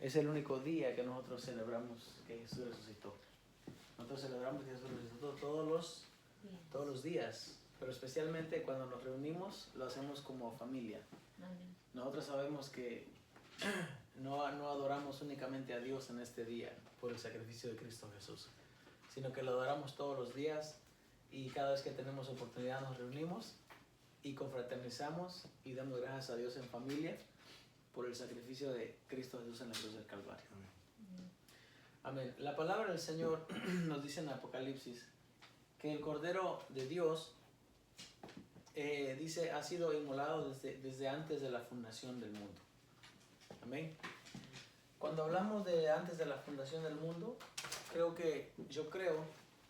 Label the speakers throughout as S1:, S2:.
S1: Es el único día que nosotros celebramos que Jesús resucitó. Nosotros celebramos que Jesús resucitó todos los días, pero especialmente cuando nos reunimos lo hacemos como familia.
S2: Amén.
S1: Nosotros sabemos que no adoramos únicamente a Dios en este día por el sacrificio de Cristo Jesús, sino que lo adoramos todos los días y cada vez que tenemos oportunidad nos reunimos y confraternizamos y damos gracias a Dios en familia por el sacrificio de Cristo Jesús en la cruz del Calvario. Amén. La palabra del Señor nos dice en Apocalipsis que el Cordero de Dios dice ha sido inmolado desde antes de la fundación del mundo. Amén. Cuando hablamos de antes de la fundación del mundo, yo creo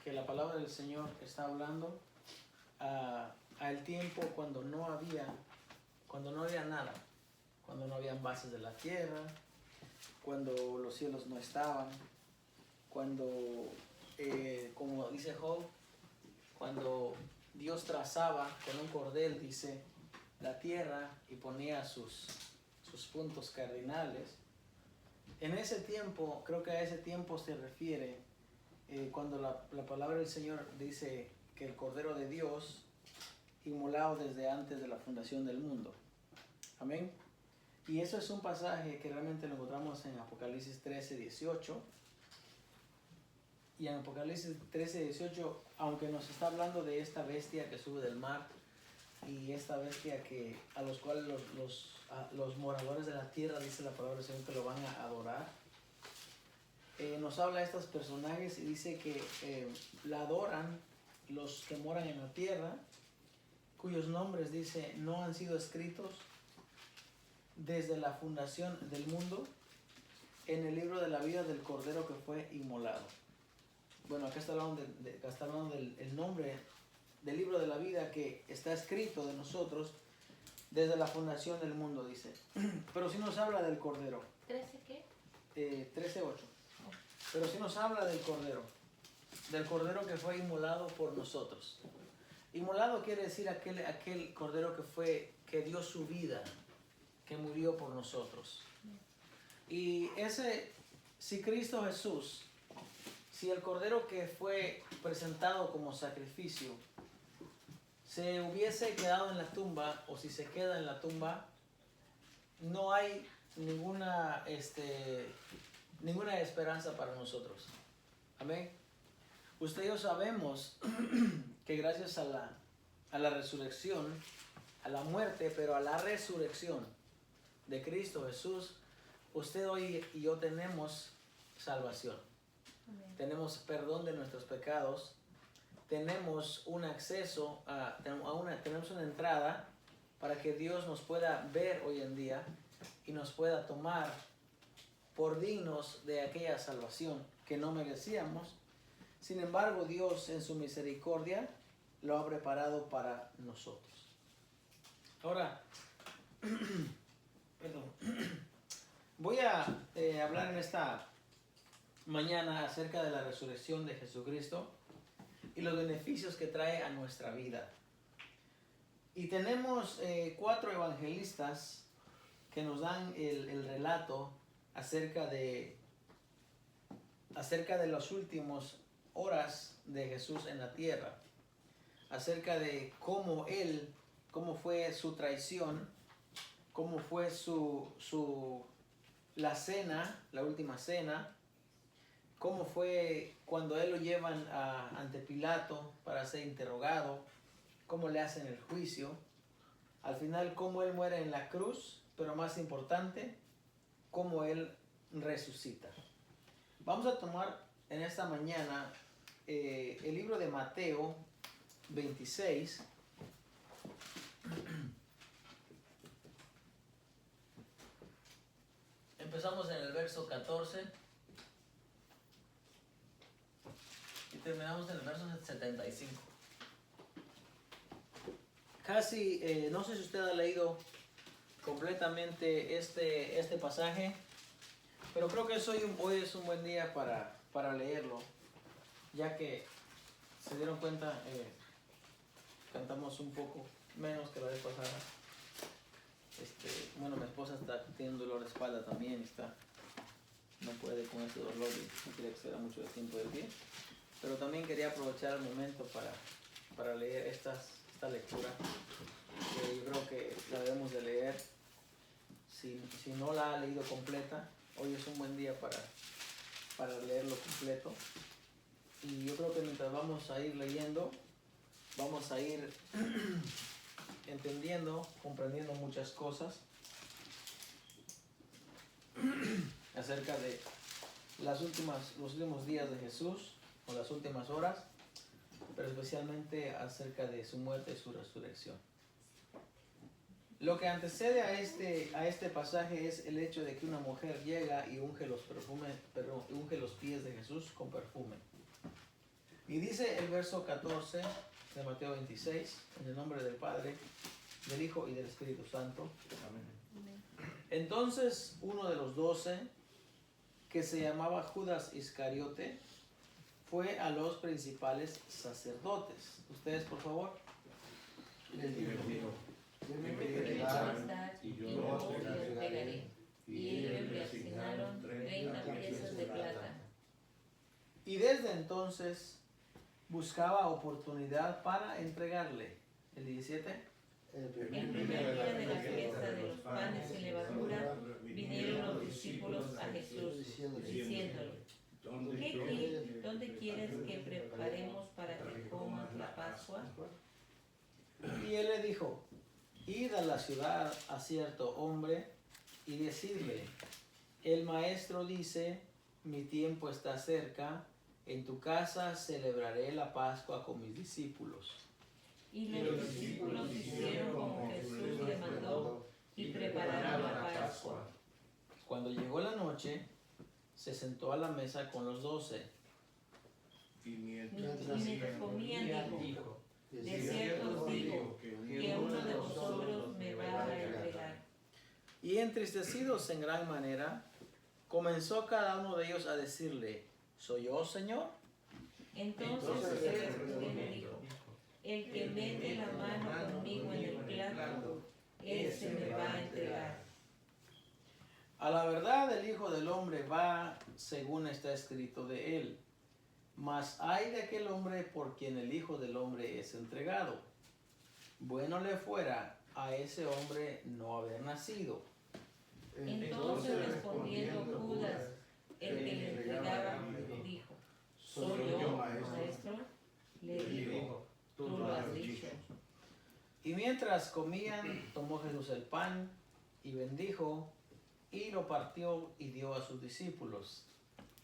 S1: que la palabra del Señor está hablando al tiempo cuando no había nada, cuando no habían bases de la tierra, cuando los cielos no estaban, cuando, como dice Job, cuando Dios trazaba con un cordel, dice, la tierra y ponía sus puntos cardinales. En ese tiempo, creo que a ese tiempo se refiere cuando la palabra del Señor dice que el Cordero de Dios inmolado desde antes de la fundación del mundo. Amén. Y eso es un pasaje que realmente lo encontramos en Apocalipsis 13, 18. Y en Apocalipsis 13, 18, aunque nos está hablando de esta bestia que sube del mar y esta bestia a los cuales los moradores de la tierra, dice la palabra del Señor, que lo van a adorar, nos habla de estos personajes y dice que la adoran los que moran en la tierra, cuyos nombres, dice, no han sido escritos desde la fundación del mundo en el libro de la vida del Cordero que fue inmolado. Bueno, acá está hablando, del nombre del libro de la vida que está escrito de nosotros desde la fundación del mundo, dice. Pero sí nos habla del Cordero.
S2: ¿13 qué?
S1: 13:8. Pero sí nos habla del Cordero que fue inmolado por nosotros. Inmolado quiere decir aquel Cordero que dio su vida, que murió por nosotros. Y si Cristo Jesús, si el Cordero que fue presentado como sacrificio se hubiese quedado en la tumba, o si se queda en la tumba, no hay ninguna esperanza para nosotros. Amén. Usted y yo sabemos que gracias a la resurrección, a la muerte, pero a la resurrección de Cristo Jesús, usted hoy y yo tenemos salvación. Amén. Tenemos perdón de nuestros pecados, tenemos un acceso, tenemos una entrada para que Dios nos pueda ver hoy en día y nos pueda tomar por dignos de aquella salvación que no merecíamos. Sin embargo, Dios en su misericordia lo ha preparado para nosotros. Ahora, voy a hablar en esta mañana acerca de la resurrección de Jesucristo y los beneficios que trae a nuestra vida. Y tenemos 4 evangelistas que nos dan el relato acerca de las últimas horas de Jesús en la tierra, acerca de cómo fue su traición, cómo fue la cena, la última cena, cómo fue cuando él lo llevan ante Pilato para ser interrogado, cómo le hacen el juicio, al final cómo él muere en la cruz, pero más importante, cómo él resucita. Vamos a tomar en esta mañana el libro de Mateo 26. Empezamos en el verso 14 y terminamos en el verso 75. Casi, no sé si usted ha leído completamente este pasaje, pero creo que hoy es un buen día para leerlo, ya que se dieron cuenta, cantamos un poco menos que la vez pasada. Bueno, mi esposa está teniendo dolor de espalda también, está puede con ese dolor y no quiere que se da mucho de tiempo de pie. Pero también quería aprovechar el momento para leer esta lectura, que yo creo que la debemos de leer. Si no la ha leído completa, hoy es un buen día para leerlo completo. Y yo creo que mientras vamos a ir leyendo, vamos a ir entendiendo, comprendiendo muchas cosas acerca de los últimos días de Jesús, o las últimas horas, pero especialmente acerca de su muerte y su resurrección. Lo que antecede a este pasaje es el hecho de que una mujer llega y unge los pies de Jesús con perfume. Y dice el verso 14 de Mateo 26, en el nombre del Padre, del Hijo y del Espíritu Santo. Amén. Entonces uno de los 12, que se llamaba Judas Iscariote, fue a los principales sacerdotes. Ustedes, por favor.
S2: Les dijo, y yo os entregaré. Y ellos le asignaron 30 piezas de plata.
S1: Y desde entonces buscaba oportunidad para entregarle. El 17.
S2: El primer día de la fiesta de los panes sin levadura, vinieron los discípulos a Jesús, diciéndole, ¿dónde quieres que preparemos para que comas la Pascua?
S1: Y él le dijo, id a la ciudad a cierto hombre y decidle, el maestro dice, mi tiempo está cerca, en tu casa celebraré la Pascua con mis discípulos.
S2: Y los discípulos hicieron como Jesús le mandó y prepararon la Pascua.
S1: Cuando llegó la noche, se sentó a la mesa con los 12.
S2: Y mientras comían dijo, de cierto os digo, que uno de vosotros me va a entregar.
S1: Y entristecidos en gran manera, comenzó cada uno de ellos a decirle, ¿soy yo, Señor?
S2: Entonces él respondió y le dijo, el que mete la mano conmigo en el plato, ese me va a entregar.
S1: A la verdad el Hijo del Hombre va según está escrito de él, mas hay de aquel hombre por quien el Hijo del Hombre es entregado. Bueno le fuera a ese hombre no haber nacido.
S2: Entonces respondiendo Judas, el que le entregaba, dijo, ¿soy yo, maestro? Le dijo, tú lo has dicho.
S1: Y mientras comían, tomó Jesús el pan y bendijo, y lo partió y dio a sus discípulos.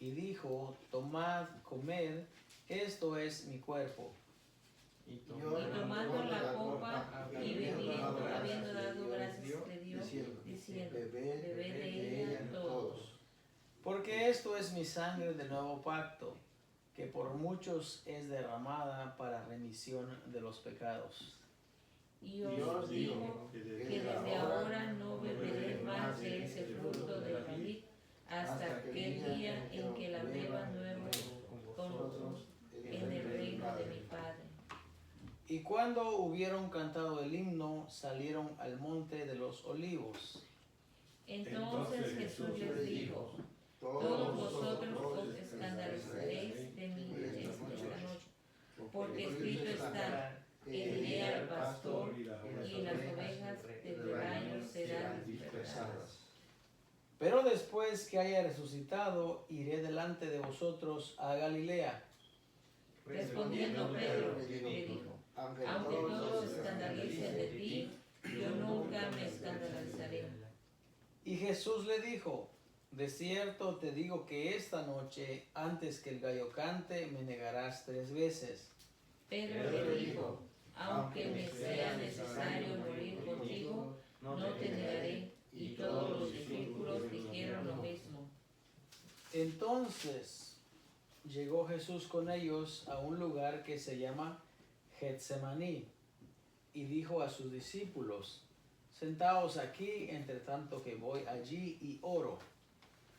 S1: Y dijo, tomad, comed, esto es mi cuerpo.
S2: Y tomando la copa y bebiendo, habiendo dado gracias, le dio, diciendo, bebed de ella todos.
S1: Porque esto es mi sangre del nuevo pacto, que por muchos es derramada para remisión de los pecados.
S2: Y os digo que desde ahora no beberé más de ese fruto de la vid hasta aquel día en que la beba nuevo con vosotros en el reino de mi Padre.
S1: Y cuando hubieron cantado el himno, salieron al monte de los olivos.
S2: Entonces Jesús les dijo, todos vosotros os escandalizaréis de mí esta noche, porque escrito está, heriré al pastor y las ovejas del rebaño serán dispersadas.
S1: Pero después que haya resucitado, iré delante de vosotros a Galilea.
S2: Respondiendo Pedro, le dijo, aunque todos se escandalicen de ti, yo nunca me escandalizaré.
S1: Y Jesús le dijo, de cierto te digo que esta noche, antes que el gallo cante, me negarás 3 veces.
S2: Pedro le dijo, aunque me sea necesario morir contigo, no te negaré. Y todos los discípulos dijeron lo mismo.
S1: Entonces llegó Jesús con ellos a un lugar que se llama Getsemaní y dijo a sus discípulos, sentaos aquí entre tanto que voy allí y oro.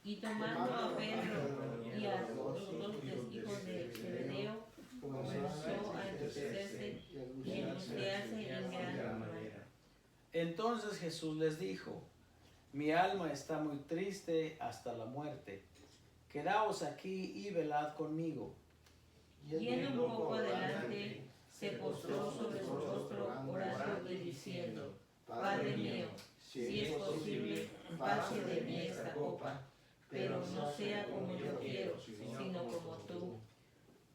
S2: Y tomando a Pedro y a los 2 hijos de Zebedeo, comenzó a entristecerse y angustiarse en gran manera.
S1: Entonces Jesús les dijo, mi alma está muy triste hasta la muerte. quedaos aquí y velad conmigo.
S2: Yendo un poco adelante, se postró sobre su rostro orando y diciendo: Padre mío, si es posible, pase de mí esta copa, pero no sea como yo quiero, sino como tú.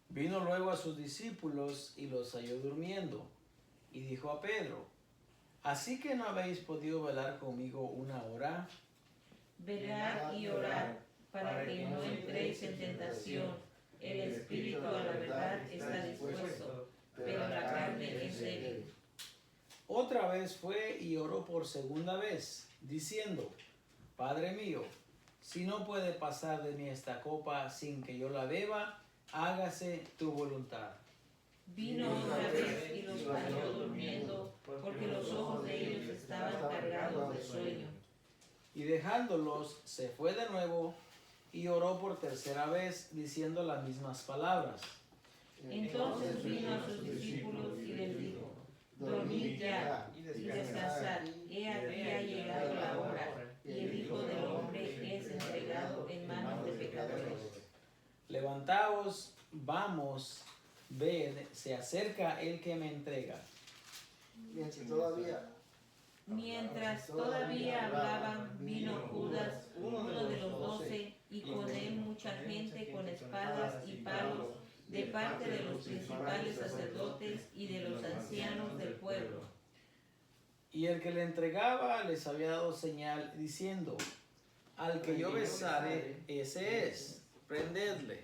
S1: Vino luego a sus discípulos y los halló durmiendo, y dijo a Pedro: ¿Así que no habéis podido velar conmigo una hora?
S2: Velad y orad, para que no entréis en tentación. El espíritu a la verdad está dispuesto, pero la carne es débil.
S1: Otra vez fue y oró por segunda vez, diciendo: Padre mío, si no puede pasar de mí esta copa sin que yo la beba, hágase tu voluntad.
S2: Vino otra vez y los halló durmiendo, porque los ojos de ellos estaban cargados de sueño.
S1: Y dejándolos, se fue de nuevo y oró por tercera vez, diciendo las mismas palabras.
S2: Entonces vino a sus discípulos y les dijo: Dormid ya y descansad, he aquí ha llegado la hora, y el Hijo del Hombre es entregado en manos de pecadores.
S1: Levantaos, vamos, ved, se acerca el que me entrega.
S2: Mientras todavía hablaban, vino Judas, uno de los 12, y con él mucha gente con espadas y palos, de parte de los principales sacerdotes y de los ancianos del pueblo.
S1: Y el que le entregaba les había dado señal, diciendo: Al que yo besare, ese es, prendedle.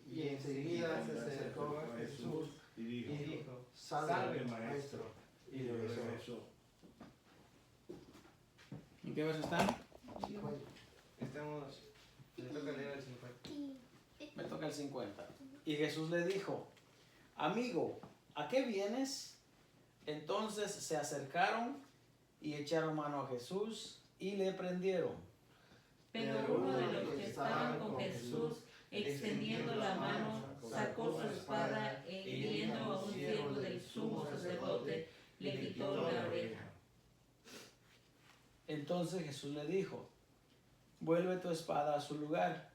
S3: Y enseguida se acercó a Jesús y dijo: Salve, maestro. Y le besó.
S1: ¿En qué verso están?
S3: Le toca leer el 50.
S1: Me toca el 50. Y Jesús le dijo: Amigo, ¿a qué vienes? Entonces se acercaron y echaron mano a Jesús y le prendieron.
S2: Pero uno de los que estaban con Jesús, extendiendo la mano, sacó su espada e hiriendo a un siervo del sumo sacerdote, le quitó la oreja.
S1: Entonces Jesús le dijo: Vuelve tu espada a su lugar,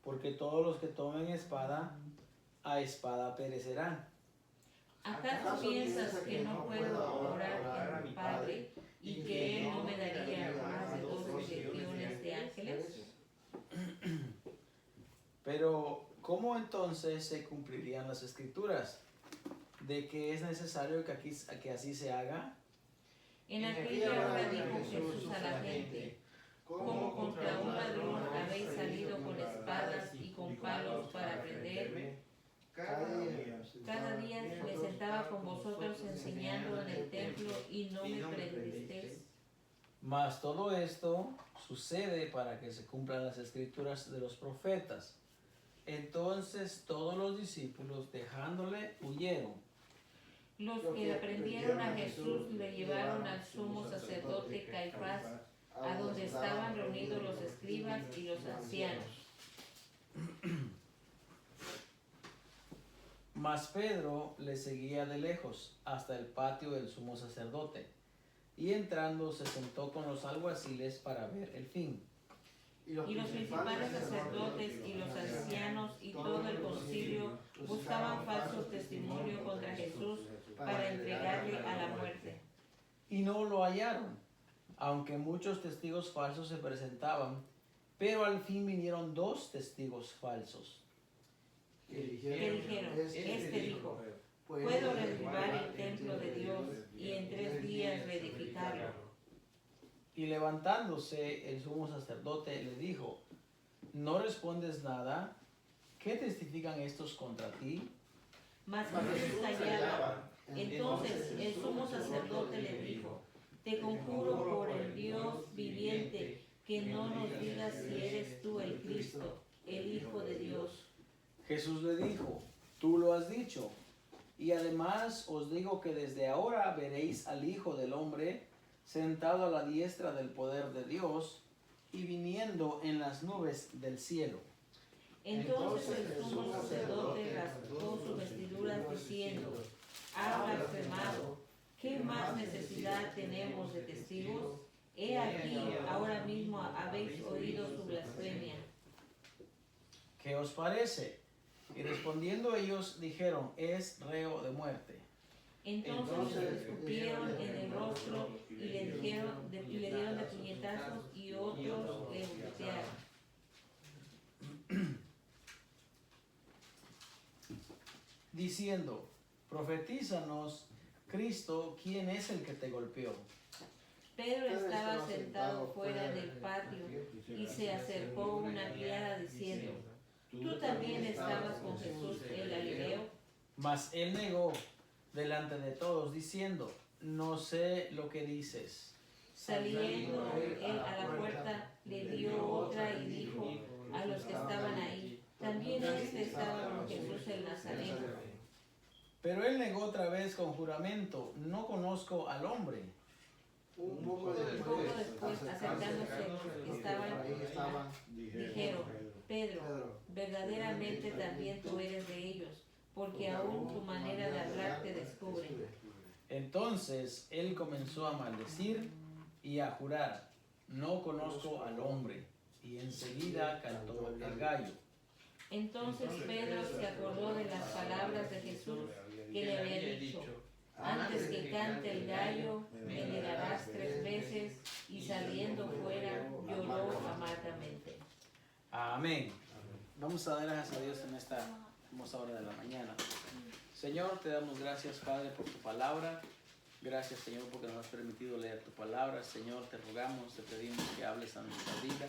S1: porque todos los que tomen espada, a espada perecerán.
S2: ¿Acaso piensas que no puedo orar a mi Padre y que Él no me daría más de 2 legiones de ángeles?
S1: Pero, ¿cómo entonces se cumplirían las Escrituras? ¿De que es necesario que así se haga?
S2: En aquella hora dijo Jesús a la gente: Como contra un ladrón habéis salido con espadas y con palos para prenderme. Cada día me sentaba con vosotros enseñando en el templo y no me prendisteis.
S1: Mas todo esto sucede para que se cumplan las Escrituras de los profetas. Entonces todos los discípulos, dejándole, huyeron.
S2: Los que prendieron a Jesús le llevaron al sumo sacerdote Caifás, a donde estaban reunidos los escribas y los ancianos.
S1: Mas Pedro le seguía de lejos hasta el patio del sumo sacerdote, y entrando se sentó con los alguaciles para ver el fin.
S2: Y los principales sacerdotes y los ancianos y todo el concilio buscaban falso testimonio contra Jesús para entregarle a la muerte.
S1: Y no lo hallaron, aunque muchos testigos falsos se presentaban, pero al fin vinieron 2 testigos falsos.
S2: Que dijeron: Este dijo: Puedo derribar el templo de Dios y en 3 días reedificarlo.
S1: Y levantándose el sumo sacerdote le dijo: ¿No respondes nada? ¿Qué testifican estos contra ti?
S2: Mas Jesús callaba. Entonces el sumo sacerdote le dijo: Te conjuro por el Dios viviente, que no nos digas si eres tú el Cristo, el Hijo de Dios.
S1: Jesús le dijo: Tú lo has dicho. Y además os digo que desde ahora veréis al Hijo del Hombre sentado a la diestra del poder de Dios y viniendo en las nubes del cielo.
S2: Entonces el sumo sacerdote rasgó sus vestiduras diciendo: Ha blasfemado. ¿Qué más necesidad tenemos de testigos? He aquí, ahora mismo habéis oído su blasfemia.
S1: ¿qué os parece? Y respondiendo ellos dijeron, es reo de muerte.
S2: Entonces le escupieron en el rostro y le dieron de puñetazos y otros le golpearon.
S1: Diciendo, profetízanos, Cristo, ¿quién es el que te golpeó?
S2: Pedro estaba sentado fuera del patio y se acercó una criada diciendo, ¿tú también estabas con Jesús el Galileo?
S1: Mas él negó delante de todos, diciendo, no sé lo que dices.
S2: Saliendo él a la puerta, le dio otra y dijo a los que estaban ahí, también este estaba con Jesús el Nazareno.
S1: Pero él negó otra vez con juramento, no conozco al hombre.
S3: Un poco
S2: después, acercándose los que estaban, dijeron, Pedro, verdaderamente también tú eres de ellos, porque aún tu manera de hablar te descubre.
S1: Entonces él comenzó a maldecir y a jurar, no conozco al hombre. Y enseguida cantó el gallo.
S2: Entonces Pedro se acordó de las palabras de Jesús que le había dicho, antes que cante el gallo, me negarás 3 veces, y saliendo fuera lloró amargamente.
S1: Amén. Vamos a dar gracias a Dios en esta hermosa hora de la mañana. Señor, te damos gracias, Padre, por tu palabra. Gracias, Señor, porque nos has permitido leer tu palabra. Señor, te rogamos, te pedimos que hables a nuestra vida,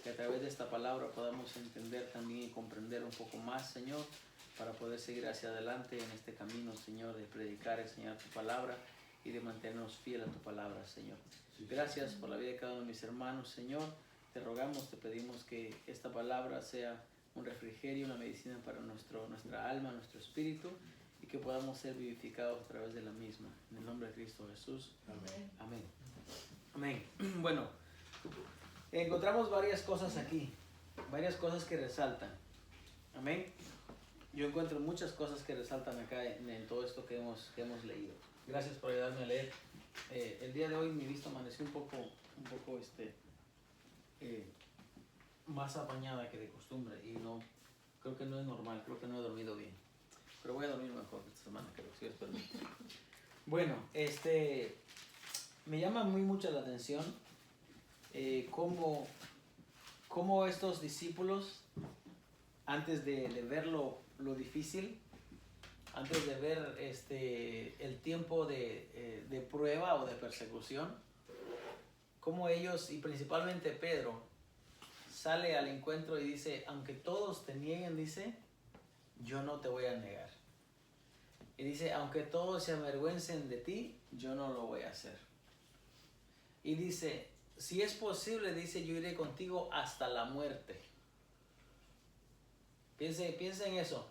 S1: que a través de esta palabra podamos entender también y comprender un poco más, Señor, para poder seguir hacia adelante en este camino, Señor, de predicar, enseñar tu palabra y de mantenernos fiel a tu palabra, Señor. Gracias por la vida de cada uno de mis hermanos, Señor. Te rogamos, te pedimos que esta palabra sea un refrigerio, una medicina para nuestra alma, nuestro espíritu, y que podamos ser vivificados a través de la misma. En el nombre de Cristo Jesús. Amén. Amén. Amén. Bueno, encontramos varias cosas aquí, varias cosas que resaltan. Amén. Yo encuentro muchas cosas que resaltan acá en todo esto que hemos leído. Gracias por ayudarme a leer. El día de hoy mi vista amaneció un poco más apañada que de costumbre y no, creo que no es normal, creo que no he dormido bien. Pero voy a dormir mejor esta semana, creo, si Dios permite. Bueno, me llama mucho la atención cómo estos discípulos, antes de ver lo difícil, antes de ver el tiempo de prueba o de persecución, cómo ellos, y principalmente Pedro, sale al encuentro y dice, aunque todos te nieguen, dice, yo no te voy a negar. Y dice, aunque todos se avergüencen de ti, yo no lo voy a hacer. Y dice, si es posible, dice, yo iré contigo hasta la muerte. Piense en eso.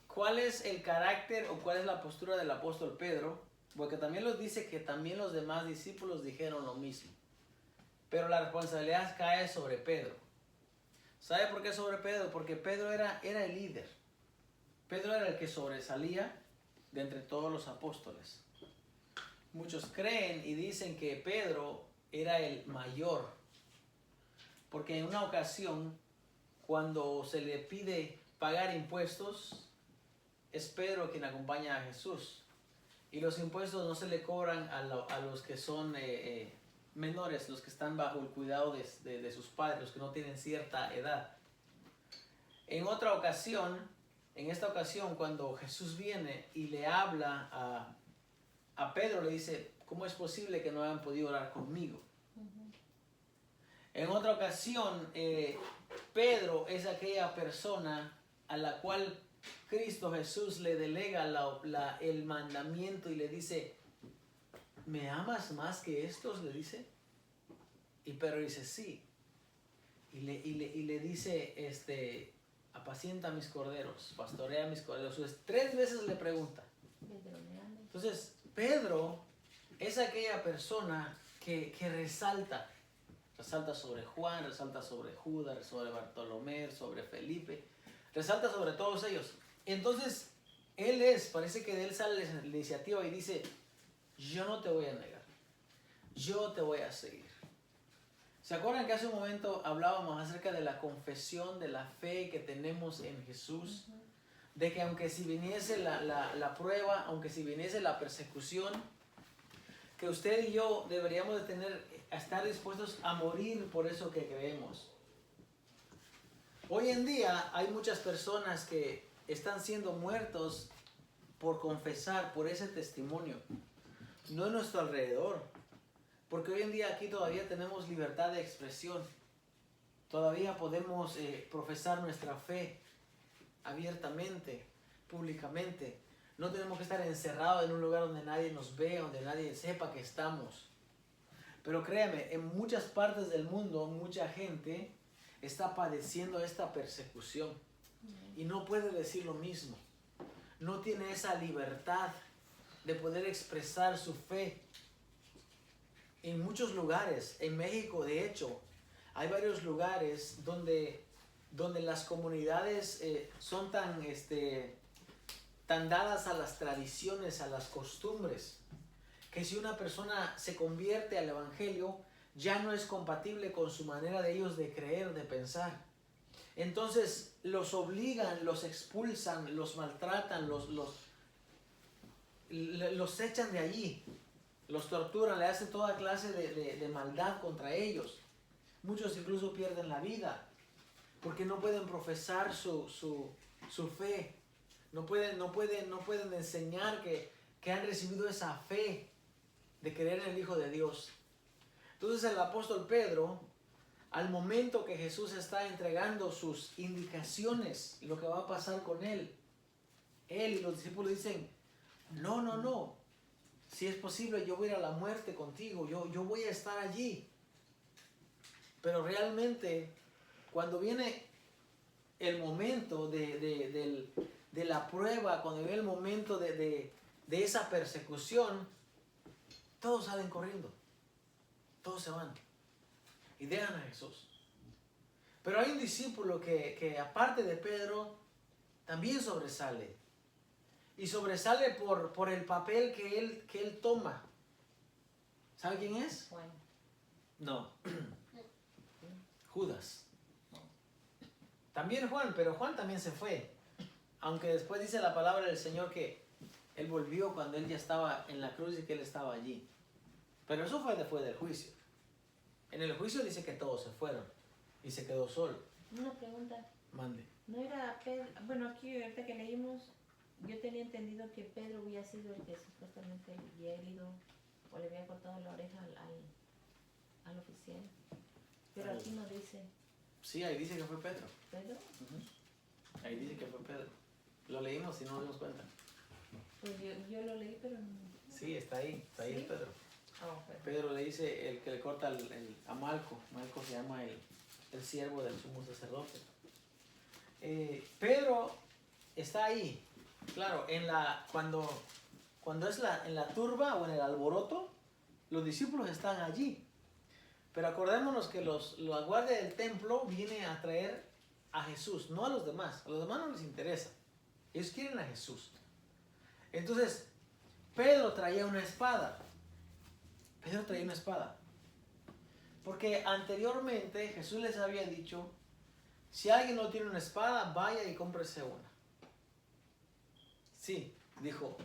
S1: ¿Cuál es el carácter o cuál es la postura del apóstol Pedro? Porque también nos dice que también los demás discípulos dijeron lo mismo. Pero la responsabilidad cae sobre Pedro. ¿Sabe por qué sobre Pedro? Porque Pedro era el líder. Pedro era el que sobresalía de entre todos los apóstoles. Muchos creen y dicen que Pedro era el mayor. Porque en una ocasión, cuando se le pide pagar impuestos, es Pedro quien acompaña a Jesús. Y los impuestos no se le cobran a los que son menores, los que están bajo el cuidado de sus padres, los que no tienen cierta edad. En esta ocasión, cuando Jesús viene y le habla a Pedro, le dice, ¿cómo es posible que no hayan podido orar conmigo? En otra ocasión, Pedro es aquella persona a la cual Cristo Jesús le delega el mandamiento y le dice, ¿me amas más que estos? Le dice. Y Pedro dice, sí. Y le dice, apacienta mis corderos, pastorea mis corderos. Entonces, 3 veces le pregunta. Entonces, Pedro es aquella persona que resalta. Resalta sobre Juan, resalta sobre Judas, sobre Bartolomé, sobre Felipe. Resalta sobre todos ellos. Entonces, parece que de él sale la iniciativa y dice, yo no te voy a negar. Yo te voy a seguir. ¿Se acuerdan que hace un momento hablábamos acerca de la confesión de la fe que tenemos en Jesús? De que aunque si viniese la prueba, aunque si viniese la persecución, que usted y yo deberíamos de estar dispuestos a morir por eso que creemos. Hoy en día hay muchas personas que están siendo muertos por confesar, por ese testimonio. No en nuestro alrededor. Porque hoy en día aquí todavía tenemos libertad de expresión. Todavía podemos profesar nuestra fe abiertamente, públicamente. No tenemos que estar encerrados en un lugar donde nadie nos vea, donde nadie sepa que estamos. Pero créame, en muchas partes del mundo, mucha gente está padeciendo esta persecución y no puede decir lo mismo. No tiene esa libertad de poder expresar su fe. En muchos lugares, en México de hecho, hay varios lugares donde las comunidades son tan dadas a las tradiciones, a las costumbres, que si una persona se convierte al evangelio, ya no es compatible con su manera de ellos de creer, de pensar. Entonces los obligan, los expulsan, los maltratan, los echan de allí, los torturan, le hacen toda clase de maldad contra ellos. Muchos incluso pierden la vida porque no pueden profesar su fe. No pueden enseñar que han recibido esa fe de creer en el Hijo de Dios. Entonces el apóstol Pedro, al momento que Jesús está entregando sus indicaciones, lo que va a pasar con él y los discípulos dicen, no, si es posible yo voy a ir a la muerte contigo, yo voy a estar allí. Pero realmente cuando viene el momento de la prueba, cuando viene el momento de esa persecución, todos salen corriendo, todos se van y dejan a Jesús. Pero hay un discípulo que aparte de Pedro también sobresale, y sobresale por el papel que él toma. ¿Sabe quién es?
S2: Juan.
S1: No. Judas. También Juan, pero Juan también se fue. Aunque después dice la palabra del Señor que él volvió cuando él ya estaba en la cruz y que él estaba allí. Pero eso fue después del juicio. En el juicio dice que todos se fueron y se quedó solo.
S2: Una pregunta.
S1: Mande.
S2: No era Pedro, bueno, aquí ahorita que leímos, yo tenía entendido que Pedro había sido el que supuestamente había herido o le había cortado la oreja al oficial. Pero aquí no dice.
S1: Sí, ahí dice que fue Pedro.
S2: ¿Pedro?
S1: Ahí dice que fue Pedro. Lo leímos y no nos dimos cuenta.
S2: Pues yo lo leí, pero no.
S1: Sí, está ahí
S2: ¿Sí?
S1: es Pedro.
S2: Oh,
S1: Pedro le dice el que le corta a Malco. Malco se llama el siervo del sumo sacerdote. Pedro está ahí. Claro, cuando es en la turba o en el alboroto, los discípulos están allí. Pero acordémonos que la guardia del templo viene a traer a Jesús, no a los demás. A los demás no les interesa. Ellos quieren a Jesús. Entonces, Pedro traía una espada. Porque anteriormente Jesús les había dicho, si alguien no tiene una espada, vaya y cómprese una. Sí, dijo,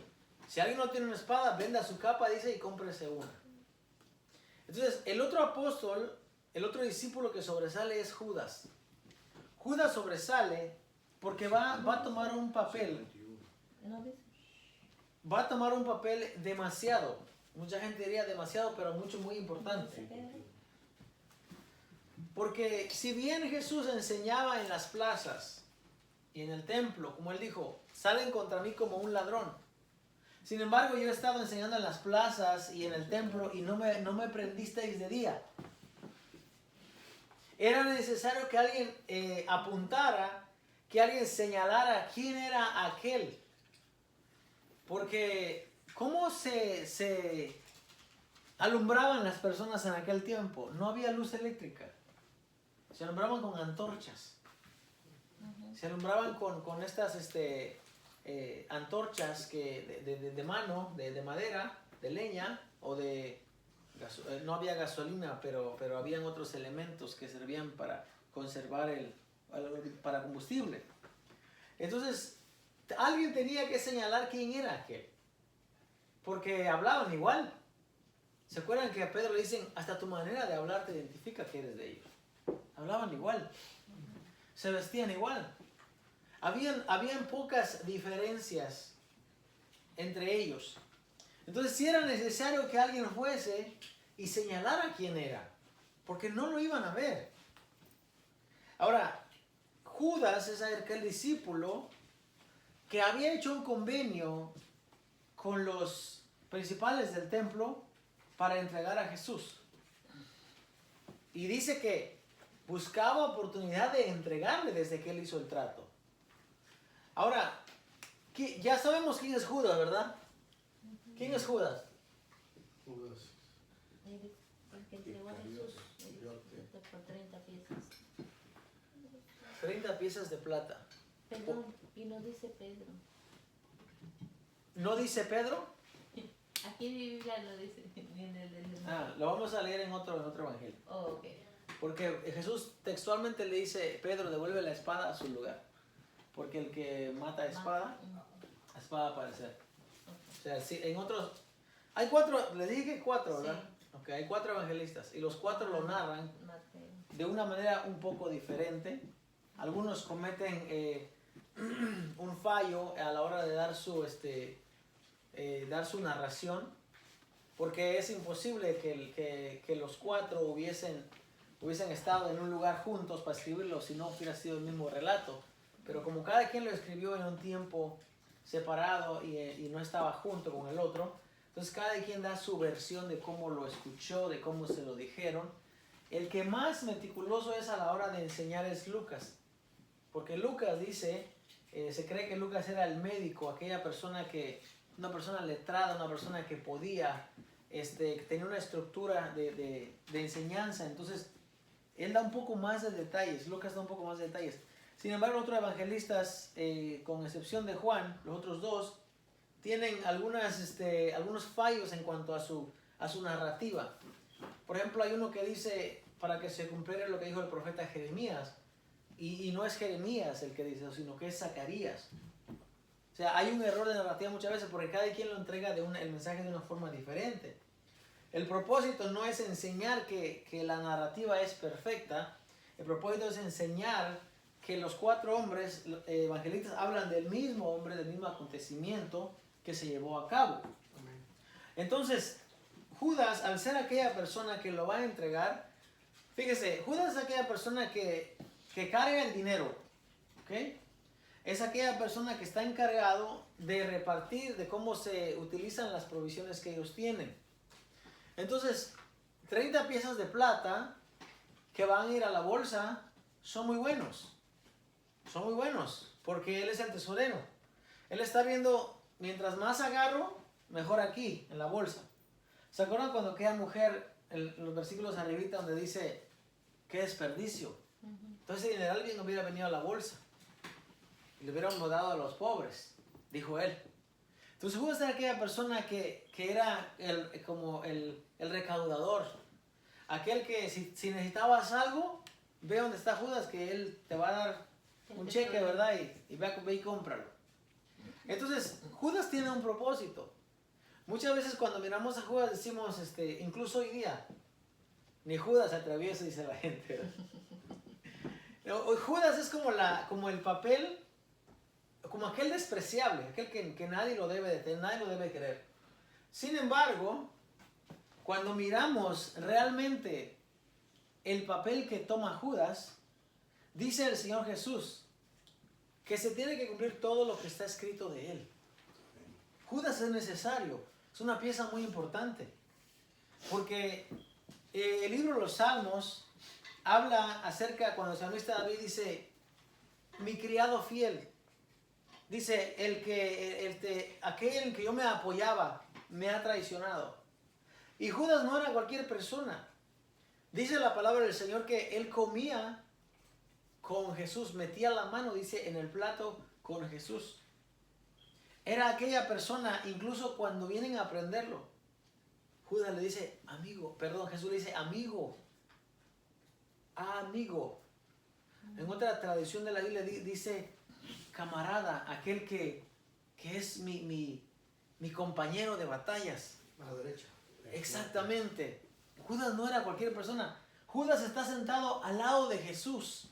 S1: si alguien no tiene una espada, venda su capa, dice, y cómprese una. Entonces, el otro apóstol, el otro discípulo que sobresale es Judas. Judas sobresale porque va a tomar un papel. Va a tomar un papel demasiado. Mucha gente diría demasiado, pero mucho, muy importante. Porque si bien Jesús enseñaba en las plazas y en el templo, como él dijo, salen contra mí como un ladrón. Sin embargo, yo he estado enseñando en las plazas y en el templo y no me prendisteis de día. Era necesario que alguien apuntara, que alguien señalara quién era aquel. Porque ¿cómo se alumbraban las personas en aquel tiempo? No había luz eléctrica. Se alumbraban con antorchas. Se alumbraban con estas antorchas de mano, de madera, de leña o de no había gasolina, pero habían otros elementos que servían para conservar para combustible. Entonces, alguien tenía que señalar quién era aquel, porque hablaban igual. ¿Se acuerdan que a Pedro le dicen, hasta tu manera de hablar te identifica que eres de ellos? Hablaban igual, se vestían igual. Habían pocas diferencias entre ellos. Entonces sí era necesario que alguien fuese y señalara quién era, porque no lo iban a ver. Ahora, Judas es aquel discípulo que había hecho un convenio con los principales del templo para entregar a Jesús. Y dice que buscaba oportunidad de entregarle desde que él hizo el trato. Ahora, ya sabemos quién es Judas, ¿verdad? ¿Quién es Judas?
S3: Judas.
S2: El que entregó a Jesús por 30 piezas.
S1: 30 piezas de plata.
S2: Perdón, y no dice Pedro.
S1: ¿No dice Pedro?
S2: Aquí en mi Biblia lo dice.
S1: Lo vamos a leer en otro evangelio.
S2: Oh, ok.
S1: Porque Jesús textualmente le dice, Pedro, devuelve la espada a su lugar. Porque el que mata a espada va a aparecer. O sea, sí, en otros... Hay 4, les dije que 4, ¿verdad? Sí. Okay, hay 4 evangelistas y los 4 lo narran de una manera un poco diferente. Algunos cometen un fallo a la hora de dar su narración, porque es imposible que los 4 hubiesen estado en un lugar juntos para escribirlo si no hubiera sido el mismo relato. Pero como cada quien lo escribió en un tiempo separado y no estaba junto con el otro, entonces cada quien da su versión de cómo lo escuchó, de cómo se lo dijeron. El que más meticuloso es a la hora de enseñar es Lucas, porque Lucas dice, se cree que Lucas era el médico, aquella persona una persona letrada, una persona que podía, tenía una estructura de enseñanza. Entonces él da un poco más de detalles, Lucas da un poco más de detalles. Sin embargo, otros evangelistas, con excepción de Juan, los otros 2, tienen algunos fallos en cuanto a su narrativa. Por ejemplo, hay uno que dice, para que se cumpliera lo que dijo el profeta Jeremías, y no es Jeremías el que dice eso, sino que es Zacarías. O sea, hay un error de narrativa muchas veces porque cada quien lo entrega el mensaje de una forma diferente. El propósito no es enseñar que la narrativa es perfecta, el propósito es enseñar que los 4 hombres evangelistas hablan del mismo hombre, del mismo acontecimiento que se llevó a cabo. Entonces, Judas, al ser aquella persona que lo va a entregar, fíjese, Judas es aquella persona que carga el dinero, ¿ok? Es aquella persona que está encargado de repartir, de cómo se utilizan las provisiones que ellos tienen. Entonces, 30 piezas de plata que van a ir a la bolsa son muy buenos. Son muy buenos, porque él es el tesorero. Él está viendo, mientras más agarro, mejor aquí, en la bolsa. ¿Se acuerdan cuando aquella mujer, los versículos arribita donde dice, qué desperdicio? Entonces el dinero bien hubiera venido a la bolsa y le hubieran dado a los pobres, dijo él. Entonces Judas era aquella persona que era como el recaudador. Aquel que si necesitabas algo, ve dónde está Judas, que él te va a dar un cheque, ¿verdad? Y ve y cómpralo. Entonces, Judas tiene un propósito. Muchas veces cuando miramos a Judas decimos, incluso hoy día, ni Judas se atraviesa, dice la gente. Judas es como el papel, como aquel despreciable, aquel que nadie lo debe de tener, nadie lo debe querer. Sin embargo, cuando miramos realmente el papel que toma Judas, dice el Señor Jesús que se tiene que cumplir todo lo que está escrito de él. Judas es necesario, es una pieza muy importante, porque el libro de los Salmos habla acerca, cuando el salmista David dice, mi criado fiel, dice, aquel en que yo me apoyaba, me ha traicionado. Y Judas no era cualquier persona. Dice la palabra del Señor que él comía con Jesús, metía la mano, dice, en el plato con Jesús. Era aquella persona, incluso cuando vienen a prenderlo, Judas le dice amigo, perdón, Jesús le dice amigo. Amigo. En otra tradición de la Biblia dice camarada, aquel que es mi compañero de batallas.
S3: A la derecha.
S1: Exactamente. Judas no era cualquier persona. Judas está sentado al lado de Jesús.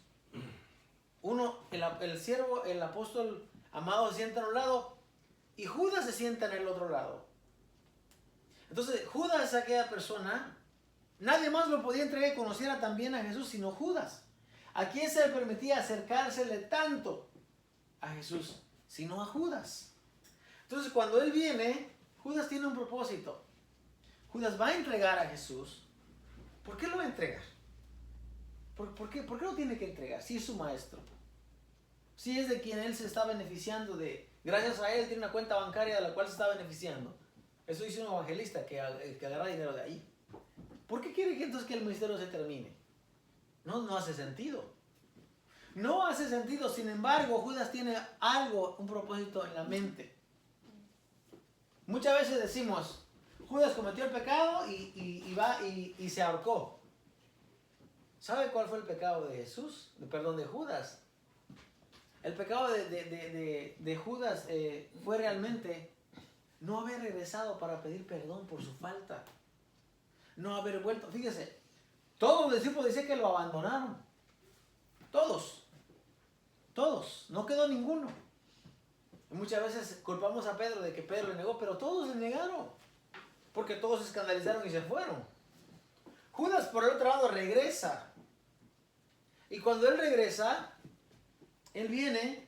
S1: El siervo, el apóstol amado se sienta a un lado y Judas se sienta en el otro lado. Entonces Judas es aquella persona, nadie más lo podía entregar y conociera también a Jesús sino Judas. ¿A quién se le permitía acercársele tanto a Jesús? Sino a Judas. Entonces cuando él viene, Judas tiene un propósito. Judas va a entregar a Jesús. ¿Por qué lo va a entregar? ¿Por qué lo tiene que entregar? Si es su maestro. Si es de quien él se está beneficiando gracias a él tiene una cuenta bancaria de la cual se está beneficiando. Eso dice un evangelista que agarra dinero de ahí. ¿Por qué quiere entonces que el ministerio se termine? No hace sentido. No hace sentido. Sin embargo, Judas tiene un propósito en la mente. Muchas veces decimos, Judas cometió el pecado y se ahorcó. ¿Sabe cuál fue el pecado de Jesús? Perdón, de Judas. El pecado de Judas fue realmente no haber regresado para pedir perdón por su falta. No haber vuelto. Fíjese, todos los discípulos dicen que lo abandonaron. Todos. No quedó ninguno. Y muchas veces culpamos a Pedro de que Pedro le negó, pero todos le negaron. Porque todos se escandalizaron y se fueron. Judas, por el otro lado, regresa. Y cuando él regresa, él viene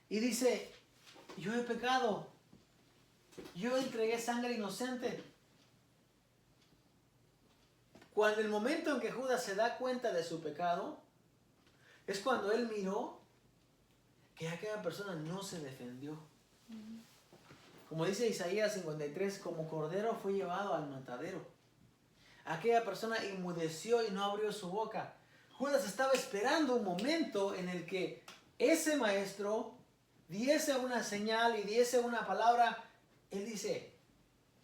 S1: y dice, yo he pecado. Yo entregué sangre inocente. Cuando el momento en que Judas se da cuenta de su pecado, es cuando él miró que aquella persona no se defendió. Como dice Isaías 53, como cordero fue llevado al matadero. Aquella persona enmudeció y no abrió su boca. Judas estaba esperando un momento en el que ese maestro diese una señal y diese una palabra. Él dice,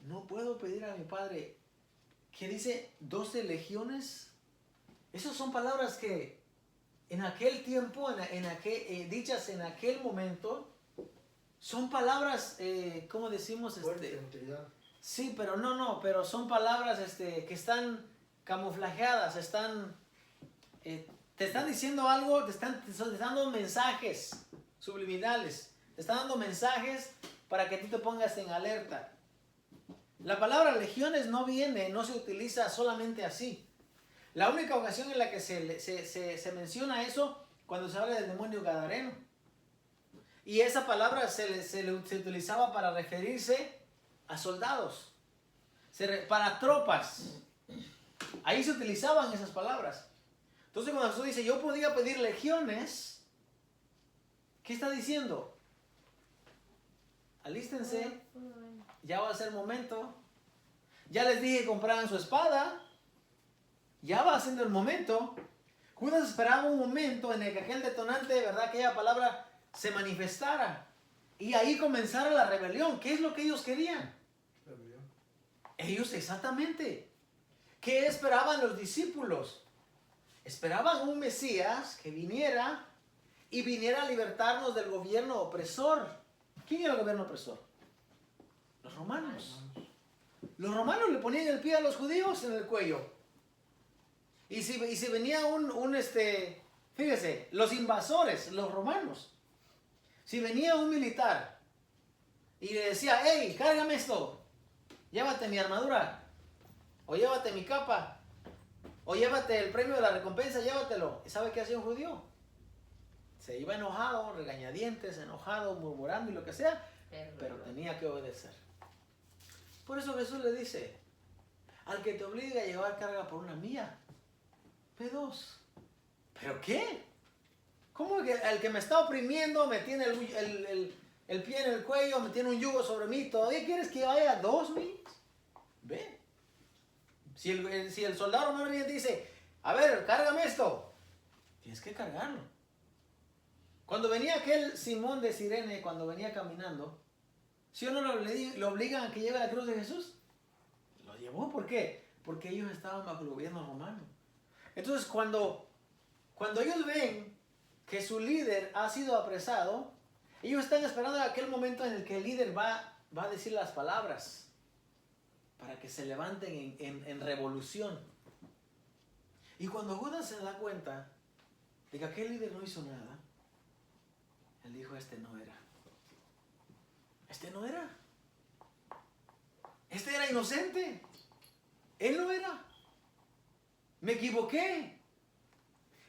S1: no puedo pedir a mi padre que dice 12 legiones. Esas son palabras que en aquel tiempo, dichas en aquel momento, son palabras, ¿cómo decimos? Sí, pero pero son palabras que están camuflajeadas, te están diciendo algo, te están dando mensajes subliminales, te están dando mensajes para que tú te pongas en alerta. La palabra legiones no se utiliza solamente así. La única ocasión en la que se menciona eso, cuando se habla del demonio gadareno. Y esa palabra se utilizaba para referirse a soldados, para tropas. Ahí se utilizaban esas palabras. Entonces cuando Jesús dice, yo podía pedir legiones, ¿qué está diciendo? Alístense, ya va a ser momento. Ya les dije que compraran su espada. Ya va siendo el momento. Judas esperaba un momento en el que aquel detonante, ¿verdad? Aquella palabra se manifestara. Y ahí comenzara la rebelión. ¿Qué es lo que ellos querían? Rebelión. Ellos exactamente. ¿Qué esperaban los discípulos? Esperaban un Mesías que viniera y viniera a libertarnos del gobierno opresor. ¿Quién era el gobierno opresor? Los romanos. Los romanos le ponían el pie a los judíos en el cuello. Y si venía fíjese, los invasores, los romanos. Si venía un militar y le decía, hey, cárgame esto, llévate mi armadura, o llévate mi capa, o llévate el premio de la recompensa, llévatelo. ¿Y sabe qué hacía un judío? Se iba enojado, regañadientes, enojado, murmurando y lo que sea, pero tenía que obedecer. Por eso Jesús le dice, al que te obligue a llevar carga por una milla, ve 2. ¿Pero qué? ¿Cómo que el que me está oprimiendo me tiene el pie en el cuello, me tiene un yugo sobre mí? ¿Todavía quieres que vaya 2 millas? Ve. Si el soldado romano viene y dice, a ver, cárgame esto, tienes que cargarlo. Cuando venía aquel Simón de Cirene, cuando venía caminando, ¿sí o no lo obligan a que lleve la cruz de Jesús? Lo llevó. ¿Por qué? Porque ellos estaban bajo el gobierno romano. Entonces cuando ellos ven que su líder ha sido apresado, ellos están esperando aquel momento en el que el líder va a decir las palabras para que se levanten en revolución. Y cuando Judas se da cuenta de que aquel líder no hizo nada, él dijo, este no era. Este no era. Este era inocente. Él no era. Me equivoqué.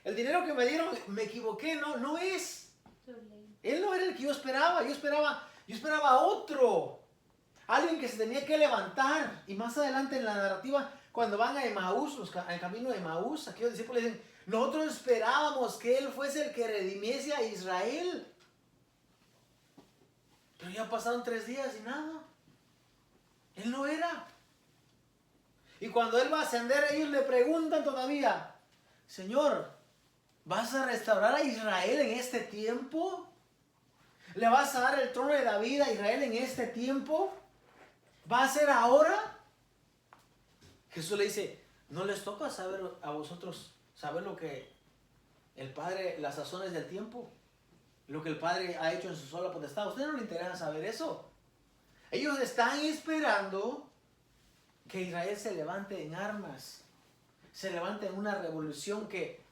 S1: El dinero que me dieron, me equivoqué, no es. Él no era el que yo esperaba. Yo esperaba a otro. Alguien que se tenía que levantar. Y más adelante en la narrativa, cuando van a Emaús, al camino de Emaús, aquellos discípulos dicen, nosotros esperábamos que él fuese el que redimiese a Israel. Pero ya pasaron 3 días y nada. Él no era. Y cuando él va a ascender, ellos le preguntan todavía, Señor, ¿vas a restaurar a Israel en este tiempo? ¿Le vas a dar el trono de David a Israel en este tiempo? ¿Va a ser ahora? Jesús le dice, no les toca saber a vosotros, saber lo que el Padre, las sazones del tiempo, lo que el Padre ha hecho en su sola potestad. A ustedes no les interesa saber eso. Ellos están esperando que Israel se levante en armas, se levante en una revolución que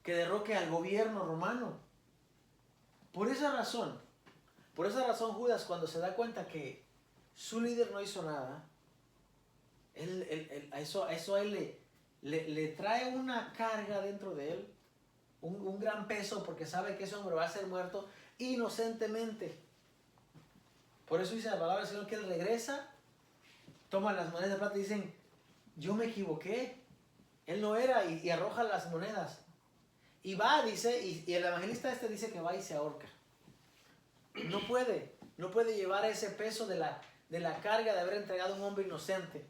S1: derroque al gobierno romano. Por esa razón Judas, cuando se da cuenta que su líder no hizo nada, eso a él le trae una carga dentro de él, un gran peso, porque sabe que ese hombre va a ser muerto inocentemente. Por eso dice la palabra del Señor que él regresa, toma las monedas de plata y dicen, yo me equivoqué, él no era, y arroja las monedas. Y va, dice, y el evangelista dice que va y se ahorca. No puede llevar ese peso de la carga de haber entregado a un hombre inocente.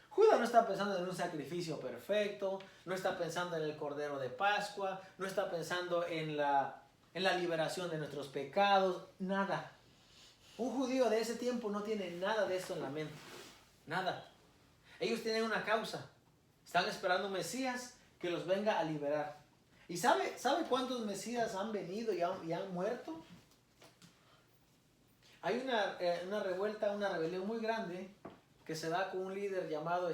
S1: Judas no está pensando en un sacrificio perfecto, no está pensando en el Cordero de Pascua, no está pensando en la liberación de nuestros pecados, nada. Un judío de ese tiempo no tiene nada de eso en la mente, nada. Ellos tienen una causa, están esperando un Mesías que los venga a liberar. ¿Y sabe cuántos Mesías han venido y han muerto? Hay una revuelta, una rebelión muy grande que se da con un líder llamado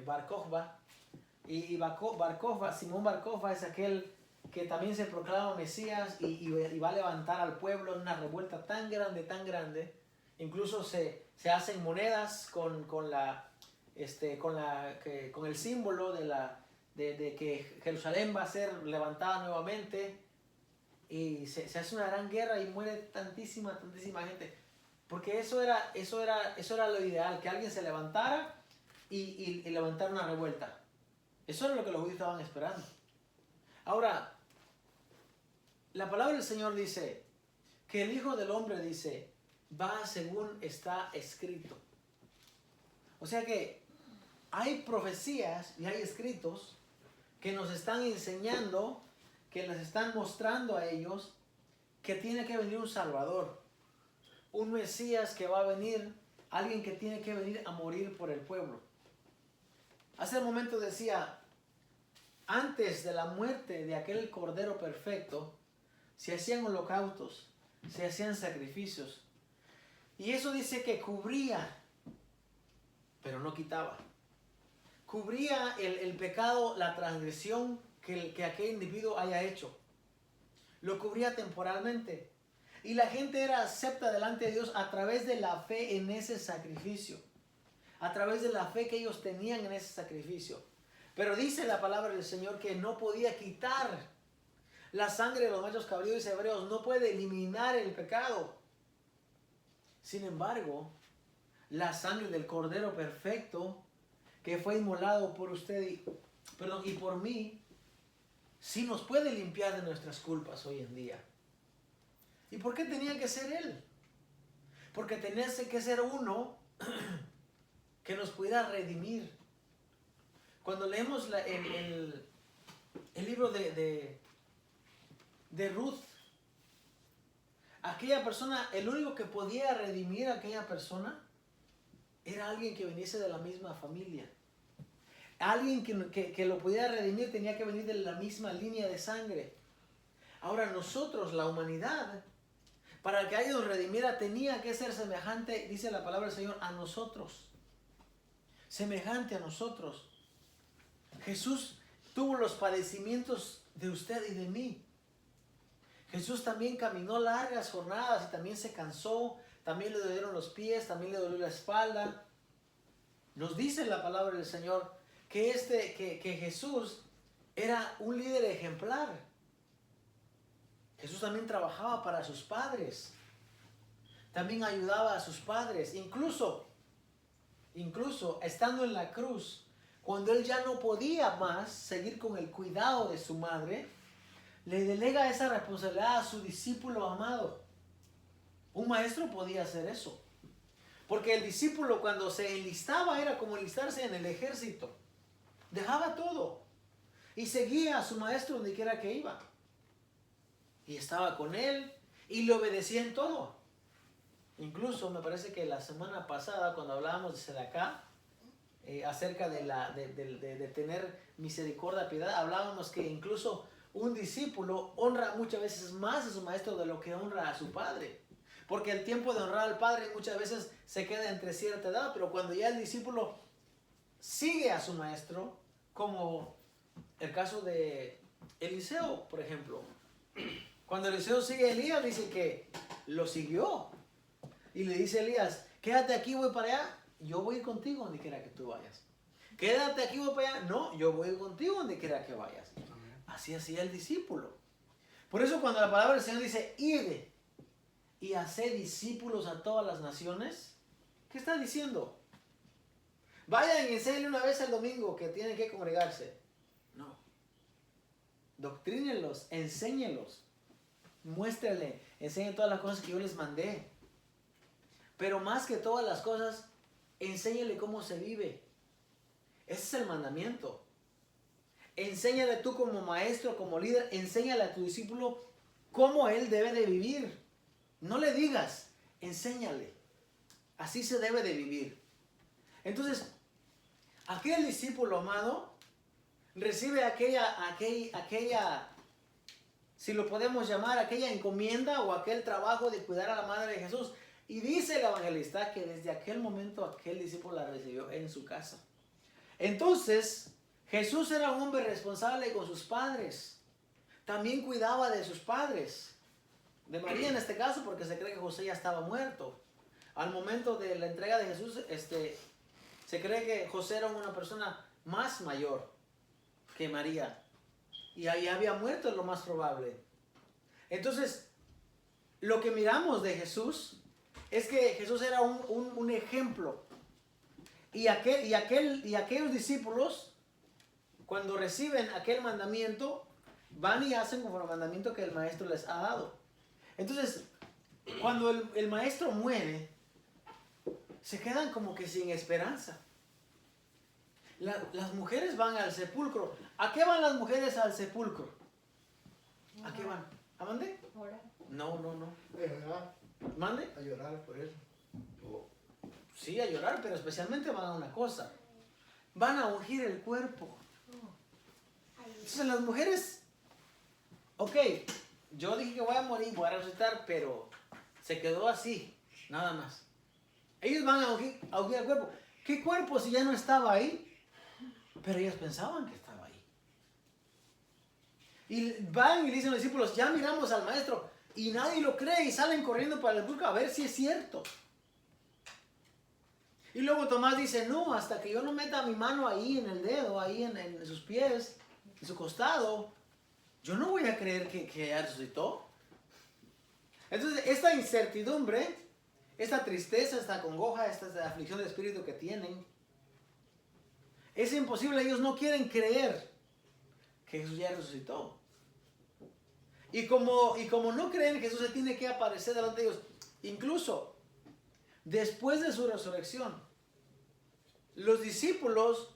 S1: Bar Kokhba. Y Simón Bar Kokhba es aquel que también se proclama Mesías y va a levantar al pueblo en una revuelta tan grande. Incluso se hacen monedas con el símbolo de que Jerusalén va a ser levantada nuevamente. Y se hace una gran guerra y muere tantísima gente. Porque eso era lo ideal, que alguien se levantara y levantara una revuelta. Eso era lo que los judíos estaban esperando. Ahora, la palabra del Señor dice que el Hijo del Hombre dice, va según está escrito. O sea que hay profecías y hay escritos que nos están enseñando, que les están mostrando a ellos que tiene que venir un Salvador, un Mesías que va a venir, alguien que tiene que venir a morir por el pueblo. Hace un momento decía, antes de la muerte de aquel Cordero perfecto, se hacían holocaustos, se hacían sacrificios. Y eso dice que cubría, pero no quitaba. Cubría el pecado, la transgresión que aquel individuo haya hecho. Lo cubría temporalmente. Y la gente era acepta delante de Dios a través de la fe en ese sacrificio. A través de la fe que ellos tenían en ese sacrificio. Pero dice la palabra del Señor que no podía quitar la sangre de los machos cabríos y hebreos. No puede eliminar el pecado. Sin embargo, la sangre del Cordero perfecto que fue inmolado por usted y por mí, sí nos puede limpiar de nuestras culpas hoy en día. ¿Y por qué tenía que ser Él? Porque tenía que ser uno que nos pudiera redimir. Cuando leemos el libro de Ruth, aquella persona, el único que podía redimir a aquella persona era alguien que viniese de la misma familia. Alguien que lo pudiera redimir tenía que venir de la misma línea de sangre. Ahora nosotros, la humanidad, para que alguien nos redimiera tenía que ser semejante, dice la palabra del Señor, a nosotros. Semejante a nosotros. Jesús tuvo los padecimientos de usted y de mí. Jesús también caminó largas jornadas y también se cansó, también le dolieron los pies, también le dolió la espalda. Nos dice la palabra del Señor que Jesús era un líder ejemplar. Jesús también trabajaba para sus padres. También ayudaba a sus padres. Incluso estando en la cruz, cuando él ya no podía más seguir con el cuidado de su madre, le delega esa responsabilidad a su discípulo amado. Un maestro podía hacer eso. Porque el discípulo cuando se enlistaba era como enlistarse en el ejército. Dejaba todo y seguía a su maestro donde quiera que iba. Y estaba con él y le obedecía en todo. Incluso me parece que la semana pasada cuando hablábamos de Sedaká, acerca de tener misericordia, piedad, hablábamos que incluso un discípulo honra muchas veces más a su maestro de lo que honra a su padre. Porque el tiempo de honrar al padre muchas veces se queda entre cierta edad, pero cuando ya el discípulo sigue a su maestro, como el caso de Eliseo, por ejemplo. Cuando Eliseo sigue a Elías, dice que lo siguió. Y le dice a Elías, quédate aquí, voy para allá. Yo voy contigo donde quiera que tú vayas. Quédate aquí, voy para allá. No, yo voy contigo donde quiera que vayas. Así hacía el discípulo. Por eso cuando la palabra del Señor dice, id y haced discípulos a todas las naciones, ¿qué está diciendo? Vayan y enséñenle una vez al domingo que tienen que congregarse. No. Doctrínenlos, enséñenlos. Muéstrenle, enseñen todas las cosas que yo les mandé. Pero más que todas las cosas, enséñale cómo se vive. Ese es el mandamiento. Enséñale tú como maestro, como líder, enséñale a tu discípulo cómo él debe de vivir. No le digas, enséñale. Así se debe de vivir. Entonces, aquel discípulo amado recibe aquella, si lo podemos llamar, aquella encomienda o aquel trabajo de cuidar a la madre de Jesús. Y dice el evangelista que desde aquel momento aquel discípulo la recibió en su casa. Entonces, Jesús era un hombre responsable con sus padres. También cuidaba de sus padres. De María en este caso, porque se cree que José ya estaba muerto. Al momento de la entrega de Jesús, se cree que José era una persona más mayor que María. Y ahí había muerto, es lo más probable. Entonces, lo que miramos de Jesús es que Jesús era un ejemplo. Y aquellos discípulos, cuando reciben aquel mandamiento, van y hacen conforme al mandamiento que el maestro les ha dado. Entonces, cuando el maestro muere, se quedan como que sin esperanza. Las mujeres van al sepulcro. ¿A qué van las mujeres al sepulcro? ¿A qué van? ¿A mande? No. ¿Mande?
S3: A llorar por eso.
S1: Sí, a llorar, pero especialmente van a una cosa. Van a ungir el cuerpo. Entonces las mujeres, ok, yo dije que voy a morir, voy a resucitar, pero se quedó así, nada más. Ellos van a ungir el cuerpo. ¿Qué cuerpo si ya no estaba ahí? Pero ellos pensaban que estaba ahí. Y van y le dicen a los discípulos, ya miramos al maestro, y nadie lo cree y salen corriendo para el sepulcro a ver si es cierto. Y luego Tomás dice, no, hasta que yo no meta mi mano ahí en el dedo, ahí en sus pies, en su costado, yo no voy a creer que ya resucitó. Entonces, esta incertidumbre, esta tristeza, esta congoja, esta aflicción de espíritu que tienen, es imposible. Ellos no quieren creer que Jesús ya resucitó. Y como no creen que Jesús se tiene que aparecer delante de ellos, incluso después de su resurrección, los discípulos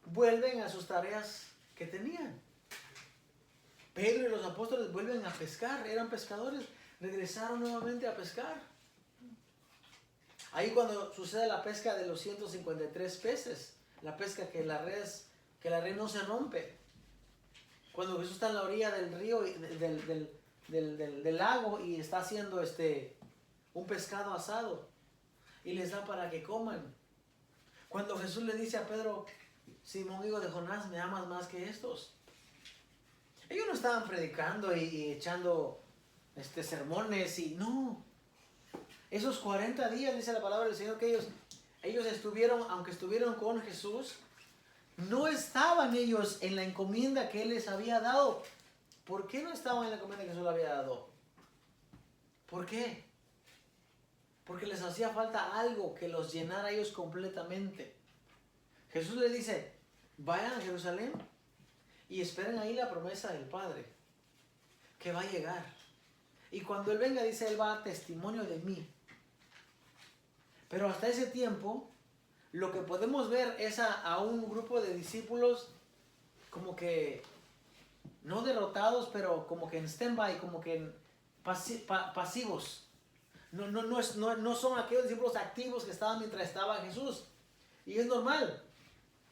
S1: vuelven a sus tareas que tenían. Pedro y los apóstoles vuelven a pescar, eran pescadores, regresaron nuevamente a pescar. Ahí cuando sucede la pesca de los 153 peces, la pesca que la red no se rompe. Cuando Jesús está en la orilla del río, del lago, y está haciendo un pescado asado y les da para que coman. Cuando Jesús le dice a Pedro, Simón hijo de Jonás, ¿me amas más que estos? Ellos no estaban predicando y echando sermones y no. Esos 40 días, dice la palabra del Señor, que ellos estuvieron, aunque estuvieron con Jesús, no estaban ellos en la encomienda que Él les había dado. ¿Por qué no estaban en la encomienda que Jesús les había dado? ¿Por qué? Porque les hacía falta algo que los llenara a ellos completamente. Jesús les dice, vayan a Jerusalén y esperen ahí la promesa del Padre, que va a llegar. Y cuando Él venga, dice, Él va a dar testimonio de mí. Pero hasta ese tiempo, lo que podemos ver es a un grupo de discípulos como que, no derrotados, pero como que en stand-by, como que pasivos. No son aquellos discípulos activos que estaban mientras estaba Jesús. Y es normal.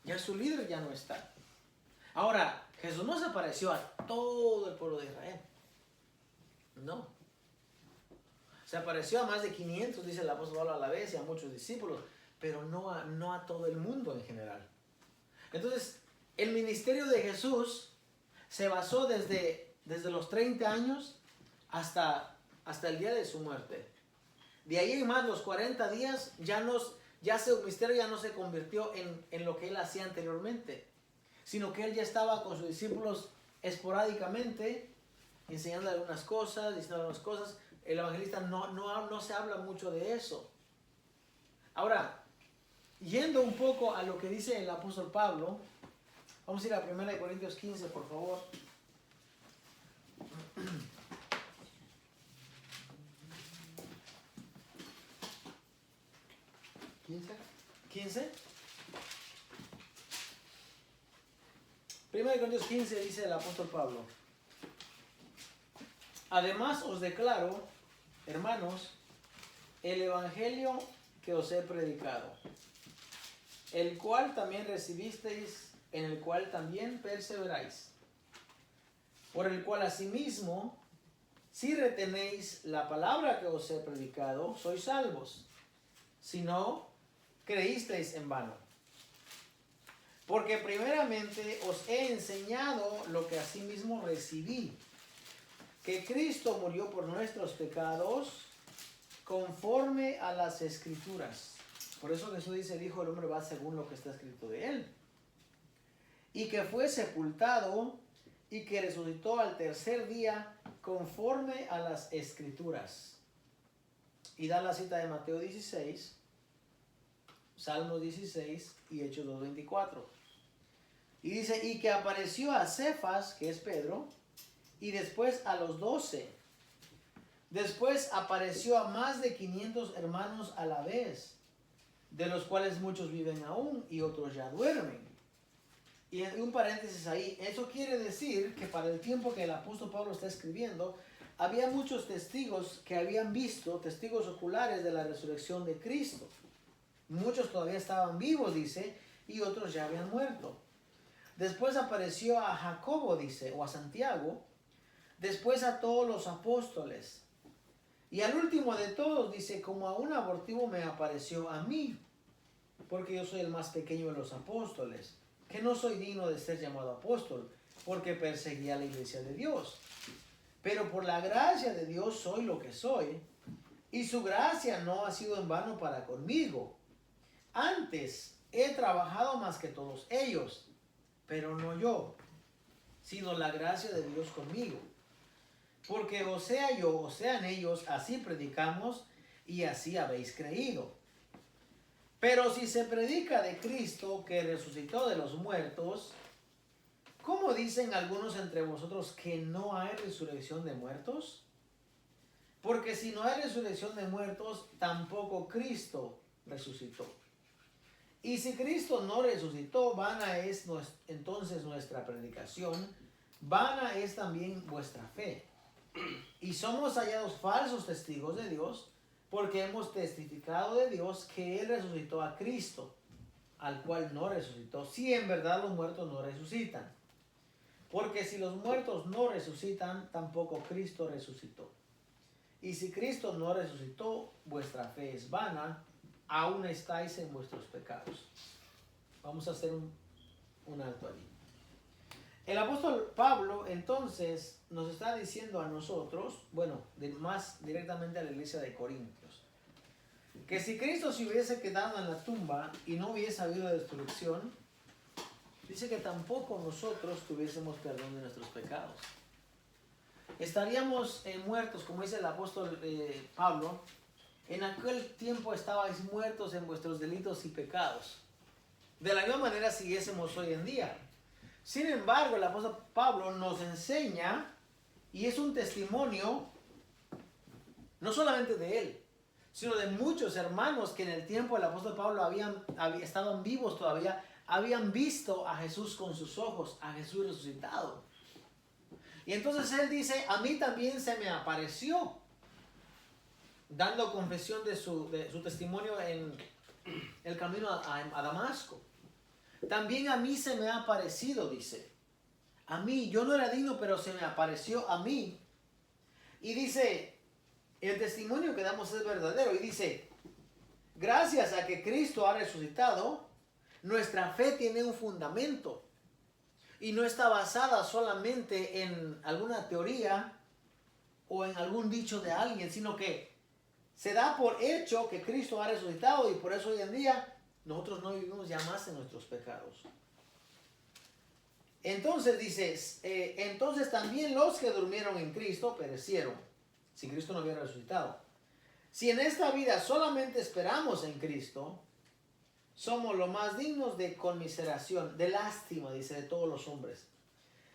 S1: Ya su líder ya no está. Ahora, Jesús no se apareció a todo el pueblo de Israel. No. Se apareció a más de 500, dice el apóstol Pablo, a la vez, y a muchos discípulos, pero no a todo el mundo en general. Entonces, el ministerio de Jesús se basó desde los 30 años hasta el día de su muerte. De ahí en más, los 40 días, su ministerio ya no se convirtió en lo que Él hacía anteriormente, sino que Él ya estaba con sus discípulos esporádicamente, enseñando algunas cosas, diciendo algunas cosas. El evangelista no se habla mucho de eso. Ahora, yendo un poco a lo que dice el apóstol Pablo, vamos a ir a 1 Corintios 15, por favor. 15. 1 Corintios 15 dice el apóstol Pablo: además os declaro, hermanos, el evangelio que os he predicado, el cual también recibisteis, en el cual también perseveráis, por el cual asimismo, si retenéis la palabra que os he predicado, sois salvos, si no, creísteis en vano. Porque primeramente os he enseñado lo que asimismo recibí, que Cristo murió por nuestros pecados conforme a las Escrituras. Por eso Jesús dice, el Hijo del Hombre va según lo que está escrito de Él. Y que fue sepultado y que resucitó al tercer día conforme a las Escrituras. Y da la cita de Mateo 16, Salmos 16 y Hechos 2:24. Y dice, y que apareció a Cefas, que es Pedro, y después a los 12. Después apareció a más de 500 hermanos a la vez, de los cuales muchos viven aún y otros ya duermen. Y en un paréntesis ahí, eso quiere decir que para el tiempo que el apóstol Pablo está escribiendo, había muchos testigos que habían visto, testigos oculares de la resurrección de Cristo. Muchos todavía estaban vivos, dice, y otros ya habían muerto. Después apareció a Jacobo, dice, o a Santiago. Después a todos los apóstoles. Y al último de todos, dice, como a un abortivo me apareció a mí, porque yo soy el más pequeño de los apóstoles, que no soy digno de ser llamado apóstol, porque perseguía a la iglesia de Dios. Pero por la gracia de Dios soy lo que soy, y su gracia no ha sido en vano para conmigo. Antes he trabajado más que todos ellos, pero no yo, sino la gracia de Dios conmigo. Porque o sea yo, o sean ellos, así predicamos y así habéis creído. Pero si se predica de Cristo que resucitó de los muertos, ¿cómo dicen algunos entre vosotros que no hay resurrección de muertos? Porque si no hay resurrección de muertos, tampoco Cristo resucitó. Y si Cristo no resucitó, vana es entonces nuestra predicación, vana es también vuestra fe. Y somos hallados falsos testigos de Dios porque hemos testificado de Dios que Él resucitó a Cristo, al cual no resucitó, si en verdad los muertos no resucitan. Porque si los muertos no resucitan, tampoco Cristo resucitó. Y si Cristo no resucitó, vuestra fe es vana, aún estáis en vuestros pecados. Vamos a hacer un alto allí. El apóstol Pablo entonces nos está diciendo a nosotros, bueno, más directamente a la iglesia de Corintios, que si Cristo se hubiese quedado en la tumba y no hubiese habido destrucción, dice que tampoco nosotros tuviésemos perdón de nuestros pecados. Estaríamos muertos, como dice el apóstol Pablo, en aquel tiempo estabais muertos en vuestros delitos y pecados. De la misma manera siguiésemos hoy en día. Sin embargo, el apóstol Pablo nos enseña, y es un testimonio, no solamente de él, sino de muchos hermanos que en el tiempo del apóstol Pablo estaban vivos todavía, habían visto a Jesús con sus ojos, a Jesús resucitado. Y entonces él dice, a mí también se me apareció, dando confesión de su testimonio en el camino a Damasco. También a mí se me ha aparecido, dice. A mí, yo no era digno, pero se me apareció a mí. Y dice, el testimonio que damos es verdadero. Y dice, gracias a que Cristo ha resucitado, nuestra fe tiene un fundamento. Y no está basada solamente en alguna teoría o en algún dicho de alguien, sino que se da por hecho que Cristo ha resucitado y por eso hoy en día nosotros no vivimos ya más en nuestros pecados. Entonces dice, entonces también los que durmieron en Cristo perecieron, si Cristo no hubiera resucitado. Si en esta vida solamente esperamos en Cristo, somos los más dignos de conmiseración, de lástima, dice, de todos los hombres.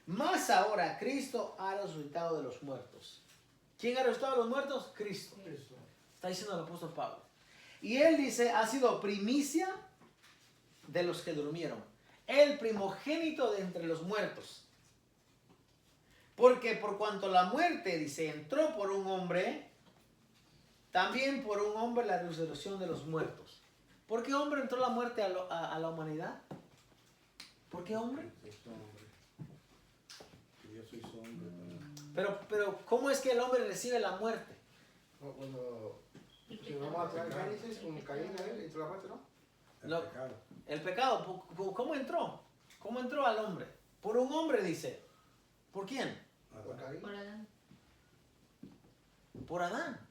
S1: Más ahora, Cristo ha resucitado de los muertos. ¿Quién ha resucitado de los muertos? Cristo. Está diciendo el apóstol Pablo. Y él dice, ha sido primicia de los que durmieron. El primogénito de entre los muertos. Porque por cuanto la muerte, dice, entró por un hombre, también por un hombre la resurrección de los muertos. ¿Por qué hombre entró la muerte a la humanidad? ¿Por qué hombre? Pero ¿cómo es que el hombre recibe la muerte?
S3: Cuando si vamos a Génesis, con Caín entró la muerte, ¿no?
S1: El pecado, ¿cómo entró? ¿Cómo entró al hombre? Por un hombre, dice. ¿Por quién?
S3: Por Caín.
S2: Por Adán.
S1: Por Adán.